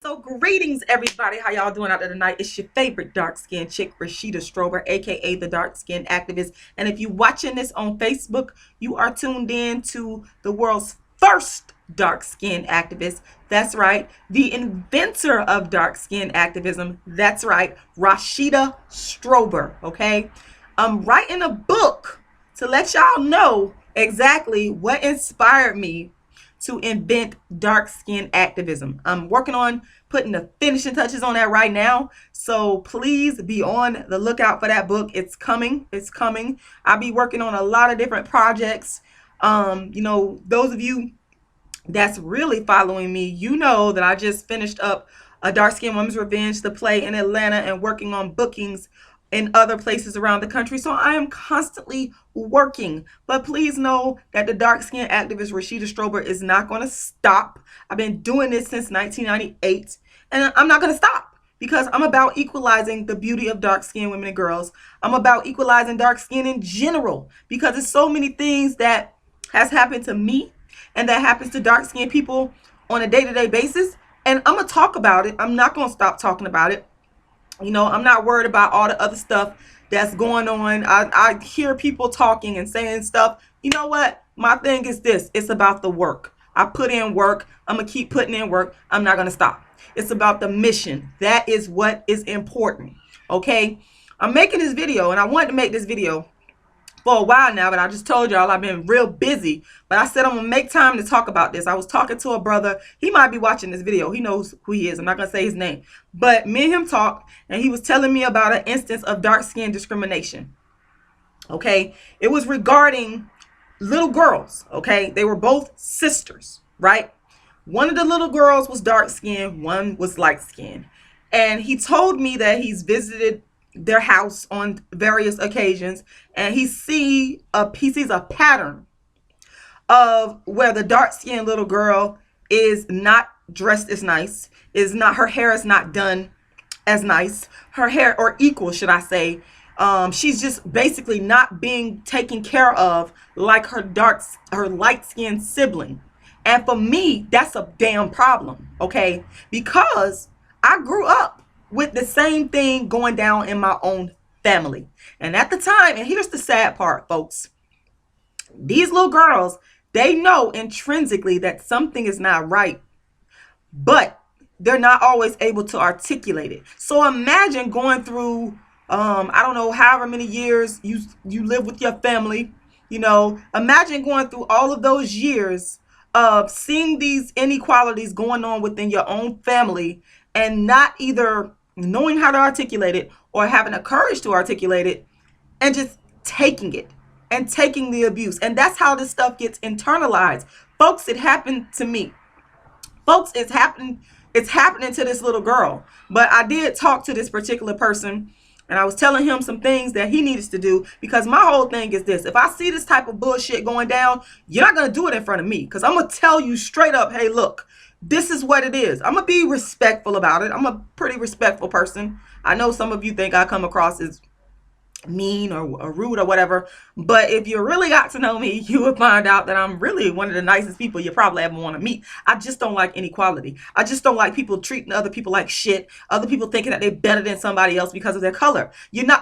So greetings, everybody. How y'all doing out there tonight? It's your favorite dark-skinned chick, Rashida Strober, aka the dark-skinned activist. And if you're watching this on Facebook, you are tuned in to the world's first dark-skinned activist. That's right, the inventor of dark-skinned activism. That's right, Rashida Strober. Okay, I'm writing a book to let y'all know exactly what inspired me to invent dark skin activism. I'm working on putting the finishing touches on that right now. So please be on the lookout for that book. It's coming. It's coming. I'll be working on a lot of different projects. Those of you that's really following me, you know that I just finished up a Dark Skin Woman's Revenge, the play in Atlanta, and working on bookings in other places around the country. So I am constantly working. But please know that the dark skin activist Rashida Strober is not going to stop. I've been doing this since 1998, and I'm not going to stop because I'm about equalizing the beauty of dark skinned women and girls. I'm about equalizing dark skin in general because there's so many things that has happened to me and that happens to dark skinned people on a day-to-day basis. And I'm going to talk about it. I'm not going to stop talking about it. You know, I'm not worried about all the other stuff that's going on. I hear people talking and saying stuff. You know what? My thing is this. It's about the work. I put in work. I'm going to keep putting in work. I'm not going to stop. It's about the mission. That is what is important. Okay? I'm making this video, and I wanted to make this video for a while now, but I just told y'all I've been real busy. But I said I'm gonna make time to talk about this. I was talking to a brother. He might be watching this video. He knows who he is. I'm not gonna say his name, but me and him talked, and he was telling me about an instance of dark skin discrimination. Okay, it was regarding little girls. Okay, they were both sisters, right? One of the little girls was dark skinned, one was light skinned, and he told me that he's visited their house on various occasions, and he sees a pattern of where the dark-skinned little girl is not dressed as nice, her hair is not done as nice, her hair, or equal, should I say. She's just basically not being taken care of like her light-skinned sibling. And for me, that's a damn problem, okay? Because I grew up with the same thing going down in my own family. And at the time, and here's the sad part, folks, these little girls, they know intrinsically that something is not right, but they're not always able to articulate it. So imagine going through, I don't know, however many years you live with your family, you know, imagine going through all of those years of seeing these inequalities going on within your own family and not either knowing how to articulate it or having the courage to articulate it and just taking it and taking the abuse. And that's how this stuff gets internalized. Folks, it happened to me. Folks, it's happening to this little girl. But I did talk to this particular person, and I was telling him some things that he needs to do, because my whole thing is this. If I see this type of bullshit going down, you're not going to do it in front of me, because I'm going to tell you straight up, hey, look, this is what it is. I'm going to be respectful about it. I'm a pretty respectful person. I know some of you think I come across as mean or rude or whatever, but if you really got to know me, you would find out that I'm really one of the nicest people you probably ever want to meet. I just don't like inequality. I just don't like people treating other people like shit, other people thinking that they're better than somebody else because of their color.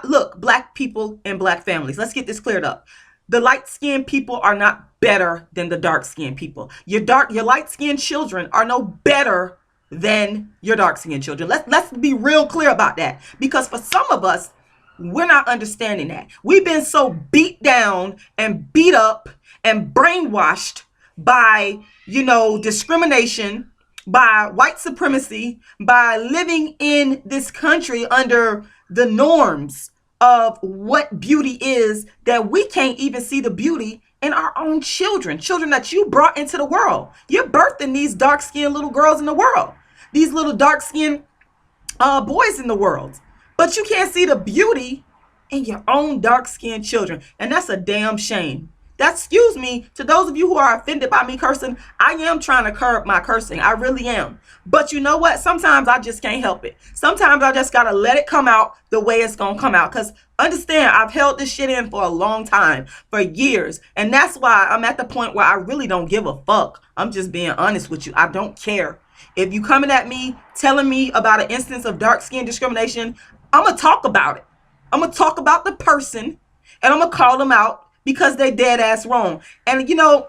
Look, black people and black families, let's get this cleared up. The light-skinned people are not better than the dark-skinned people. Your light-skinned children are no better than your dark-skinned children. Let's be real clear about that, because for some of us, we're not understanding that. We've been so beat down and beat up and brainwashed by, discrimination, by white supremacy, by living in this country under the norms of what beauty is, that we can't even see the beauty in our own children that you brought into the world. You're birthing these dark-skinned little girls in the world, these little dark-skinned boys in the world. But you can't see the beauty in your own dark-skinned children. And that's a damn shame. Excuse me, to those of you who are offended by me cursing, I am trying to curb my cursing. I really am. But you know what? Sometimes I just can't help it. Sometimes I just got to let it come out the way it's going to come out. Because understand, I've held this shit in for a long time, for years. And that's why I'm at the point where I really don't give a fuck. I'm just being honest with you. I don't care. If you coming at me telling me about an instance of dark skin discrimination, I'm going to talk about it. I'm going to talk about the person, and I'm going to call them out because they dead ass wrong. And you know,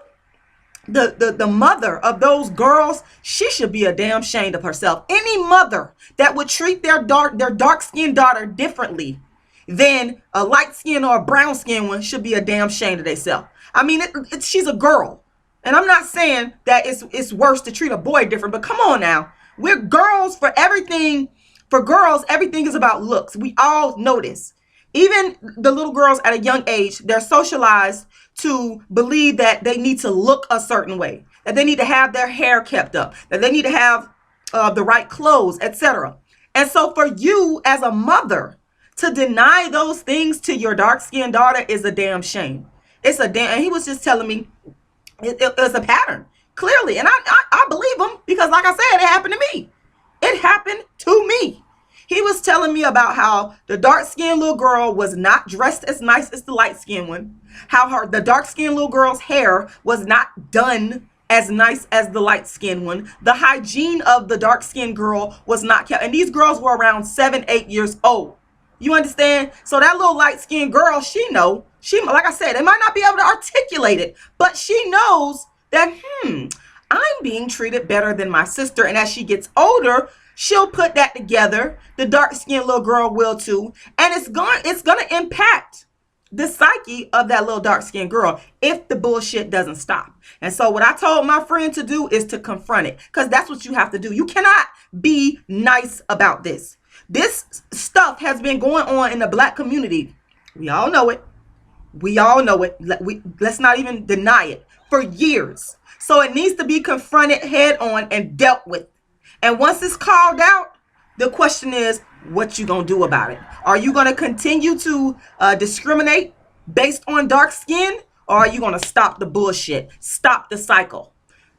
the mother of those girls, she should be a damn ashamed of herself. Any mother that would treat their dark skinned daughter differently than a light skin or a brown skin one should be a damn ashamed of themselves. I mean, she's a girl. And I'm not saying that it's worse to treat a boy different, but come on now. We're girls for everything. For girls, everything is about looks. We all know this. Even the little girls at a young age, they're socialized to believe that they need to look a certain way, that they need to have their hair kept up, that they need to have the right clothes, etc. And so for you as a mother to deny those things to your dark-skinned daughter is a damn shame. It's a damn, and he was just telling me it was a pattern, clearly. And I believe him because, like I said, it happened to me. It happened to me. He was telling me about how the dark-skinned little girl was not dressed as nice as the light-skinned one. How the dark-skinned little girl's hair was not done as nice as the light-skinned one. The hygiene of the dark-skinned girl was not kept. And these girls were around 7, 8 years old. You understand? So that little light-skinned girl, she know. She, like I said, they might not be able to articulate it, but she knows that, I'm being treated better than my sister. And as she gets older, she'll put that together. The dark-skinned little girl will too. And it's going to impact the psyche of that little dark-skinned girl if the bullshit doesn't stop. And so what I told my friend to do is to confront it, because that's what you have to do. You cannot be nice about this. This stuff has been going on in the black community. We all know it. We all know it. Let's not even deny it, for years. So it needs to be confronted head on and dealt with. And once it's called out, the question is, what you gonna do about it? Are you gonna continue to discriminate based on dark skin, or are you gonna stop the bullshit, stop the cycle?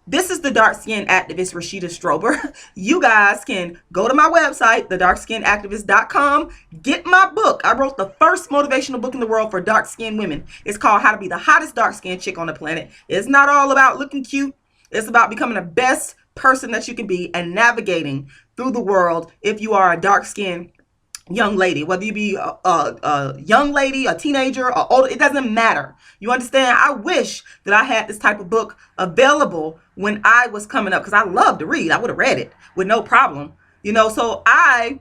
This is the dark skin activist, Rashida Strober. You guys can go to my website, thedarkskinactivist.com. Get my book. I wrote the first motivational book in the world for dark skinned women. It's called How to Be the Hottest Dark Skinned Chick on the Planet. It's not all about looking cute. It's about becoming the best person that you can be and navigating through the world if you are a dark skinned young lady, whether you be a young lady, a teenager, or older, it doesn't matter. You understand? I wish that I had this type of book available when I was coming up, because I love to read. I would have read it with no problem, you know. So I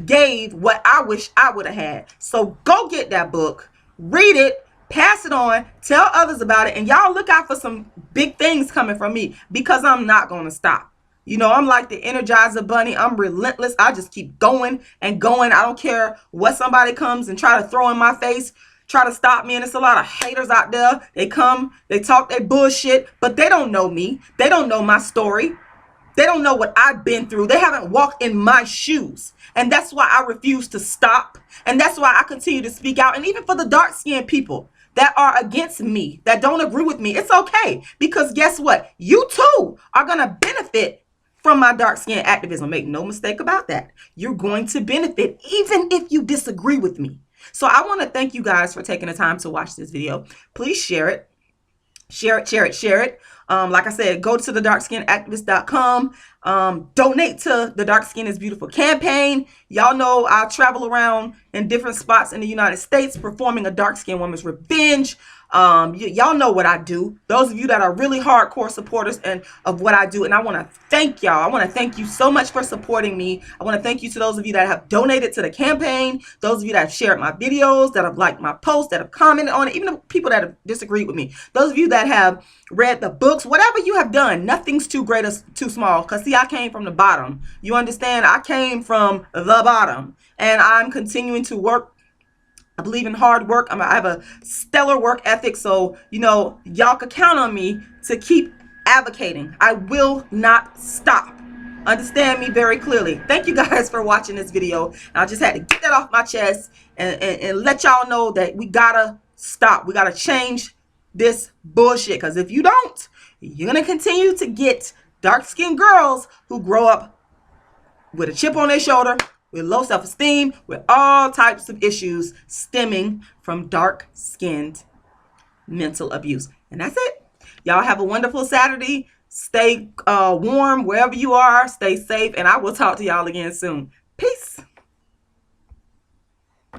gave what I wish I would have had. So go get that book, read it, pass it on, tell others about it, and y'all look out for some big things coming from me, because I'm not going to stop. You know, I'm like the Energizer Bunny. I'm relentless. I just keep going and going. I don't care what somebody comes and try to throw in my face, try to stop me. And it's a lot of haters out there. They come, they talk their bullshit, but they don't know me. They don't know my story. They don't know what I've been through. They haven't walked in my shoes. And that's why I refuse to stop. And that's why I continue to speak out. And even for the dark-skinned people that are against me, that don't agree with me, it's okay. Because guess what? You too are going to benefit from my dark skin activism. Make no mistake about that. You're going to benefit even if you disagree with me. So I want to thank you guys for taking the time to watch this video. Please share it. Share it, share it, share it. Like I said, go to thedarkskinactivist.com. Donate to the Dark Skin is Beautiful campaign. Y'all know I travel around in different spots in the United States performing a dark skinned woman's revenge. Y'all know what I do. Those of you that are really hardcore supporters and of what I do, and I want to thank y'all. I want to thank you so much for supporting me. I want to thank you to those of you that have donated to the campaign, those of you that have shared my videos, that have liked my posts, that have commented on it, even the people that have disagreed with me, those of you that have read the books, whatever you have done, nothing's too great or too small. Because see, I came from the bottom. You understand? I came from the bottom, and I'm continuing to work. I believe in hard work. I have a stellar work ethic. So, you know, y'all can count on me to keep advocating. I will not stop. Understand me very clearly. Thank you guys for watching this video. I just had to get that off my chest and let y'all know that we gotta stop. We gotta change this bullshit. Because if you don't, you're going to continue to get dark-skinned girls who grow up with a chip on their shoulder, with low self-esteem, with all types of issues stemming from dark-skinned mental abuse. And that's it. Y'all have a wonderful Saturday. Stay warm wherever you are. Stay safe. And I will talk to y'all again soon.